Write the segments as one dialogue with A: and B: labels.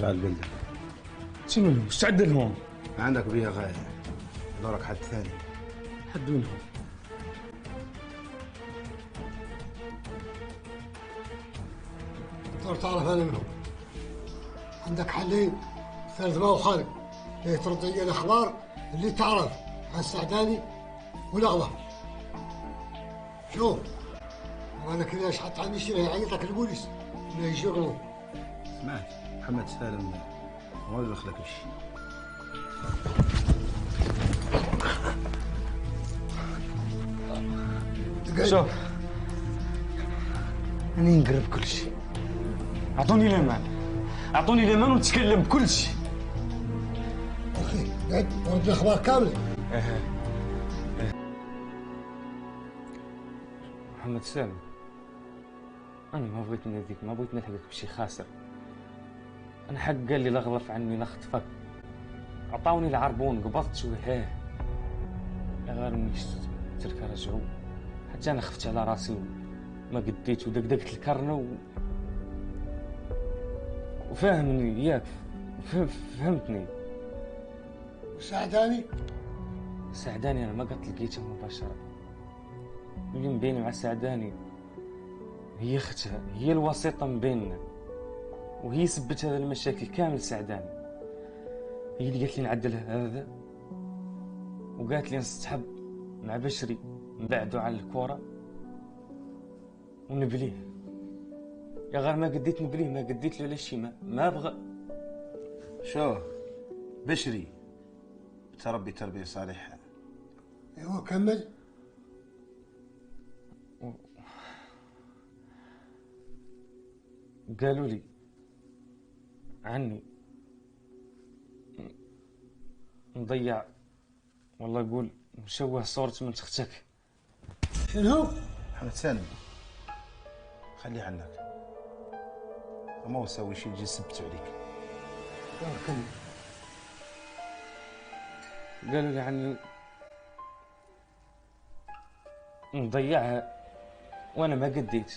A: تعال قل.
B: شنو مستعد لهم؟
A: عندك بيها غاية، دورك حد ثاني.
B: حد منهم؟
C: تقدر تعرف انا منهم. عندك حلين، ثالث ما هو خالق، ليه ترد لي الاخبار اللي تعرف عن السعداني ولغوه. شوف وانا كذا اشحط عني شيء يعيط لك البوليس ولا يشغلون.
A: سمعت محمد سالم ما يدخلك شيء.
B: شوف أنا نقرب كل شيء، أعطوني الأمان، أعطوني الأمان ونتكلم بكل شيء.
C: أخي قعد ورد الأخبار كاملة.
B: محمد سالم، أنا ما بغيت نأذيك، ما بغيت نلحقك بشي خاسر. أنا حق قال لي لغلف عني نخطفك، عطاوني العربون قبضت شويه غير مني ترك رجعوا. حتى أنا خفت على راسي وما قديت ودقدقت الكرنة وفاهمني ياك، فهمتني.
C: وسعداني؟
B: سعداني أنا ما قد لقيته مباشرة. اللي مبيني مع سعداني هي اختها، هي الوسيطة من بيننا، وهي سبت هذا المشاكل كامل سعداني. هي اللي قالت لي نعدل هذا، وقالت لي نستحب مع بشري نبعدوا عن الكورة ونبليه. يا غير ما قديت نبليه، ما قديت له شيء، ما بغى.
A: شو بشري تربي تربية صالحة.
C: ايوه كمل.
B: قالوا لي عني مضيع، والله يقول مشوه صورة من اختك.
C: شنو؟
A: محمد سالم خليه عنك، وما هو سوي شيء يجي سبته عليك.
C: كمل.
B: قالوا لي عني مضيعها وانا ما قديت.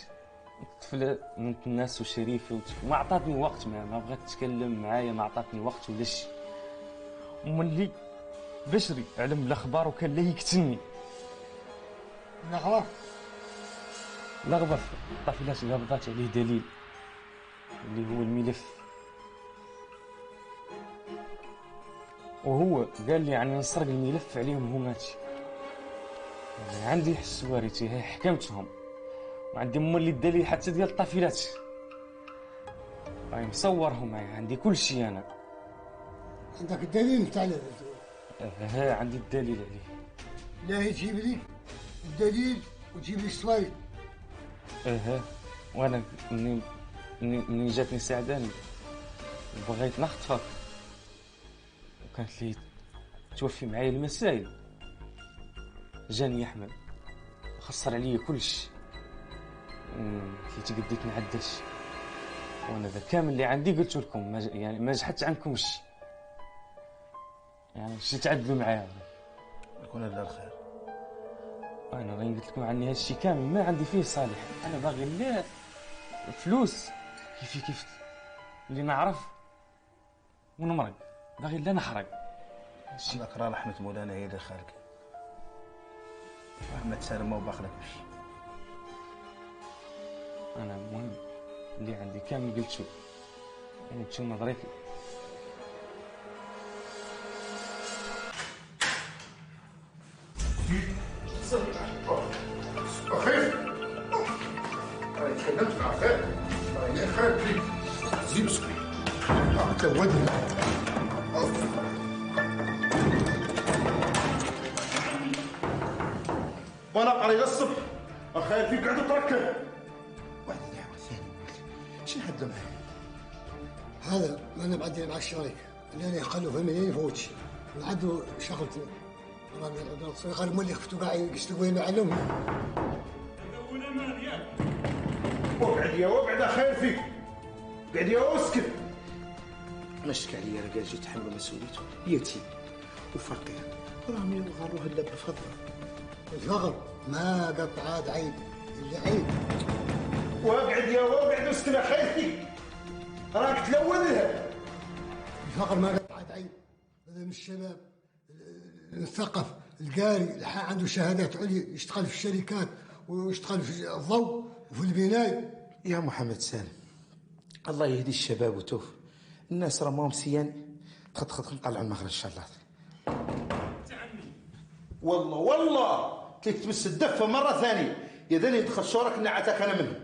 B: طفلة من الناس وشريفة وما اعطتني وقت، ما بغات تتكلم معايا، ما اعطتني وقت ولا شيء. وملي بشري علم الاخبار وكان لا يقتلني.
C: لغوة؟
B: لغوة في الطفلات قبضات عليه دليل اللي هو الملف، وهو قال لي يعني نسرق الملف عليهم هماتي. يعني عندي حسواريتي هي حكمتهم، وعندي مولي الدليل حتى ديال الطفيلات، راهي مصورهم معايا، عندي كل شيء انا.
C: عندك الدليل تاع
B: ها عندي الدليل عليه.
C: لا يجيب لي الدليل وتجيب لي الصوايد.
B: وانا مني جاتني سعداني وبغيت نخطفك، وكانت لي توفي معايا المسائل، جاني احمد خسر عليا كلشي، قلت قديت نعدلش، وانا ذا كامل اللي عندي قلت لكم، ما جحدت عنكم شي، يعني شي تعدلوا معايا.
A: يكون لله الخير.
B: انا غير قلت لكم عني هادشي كامل ما عندي فيه صالح، انا باغي لا فلوس كيف اللي نعرف ونمرق، باغي لا نحرق.
A: هذاك راه رحمة مولانا هي اللي خالك. محمد سالم ما هو باخلك بشي.
B: انا المهم اللي عندي كامل قلت شو نظريتي.
D: خير أنا تكلمت مع خير، يا خير بليز زيد اسكت تودني. وانا قريب الصبح الخير فيك قاعد تركب واحد دعوه ثانيه. شنو هالدم
C: هذا ما انا بعدين مع الشريك اللي انا يخلوا في المدينه يفوتش وعدوا شغلتي. قال مولي خفتوا قاعد يشتغلوا يعلمهم.
D: وقعد يا وقعد خير فيك، قعد يا واسكت.
A: مشك عليا رجال جيت تحمل مسؤوليته، يتيم وفقير راهم يغروه الا بالفضل.
C: الفقر ما قطع عاد عيب اللي عيب.
D: وقعد يا وقعد واسكت خير فيك، راك تلون لها.
C: الفقر ما قطعت عين. هذا من الشباب المثقف القاري اللي عنده شهادات عليا يشتغل في الشركات ويشتغل في الضوء وفي البنايه.
A: يا محمد سالم، الله يهدي الشباب وتوف. الناس راهم سيان. خد نقلع المخرج ان شاء الله. والله تليك تمس الدفه مره ثانيه، يا ذاني ندخل شورك نعتك انا منه.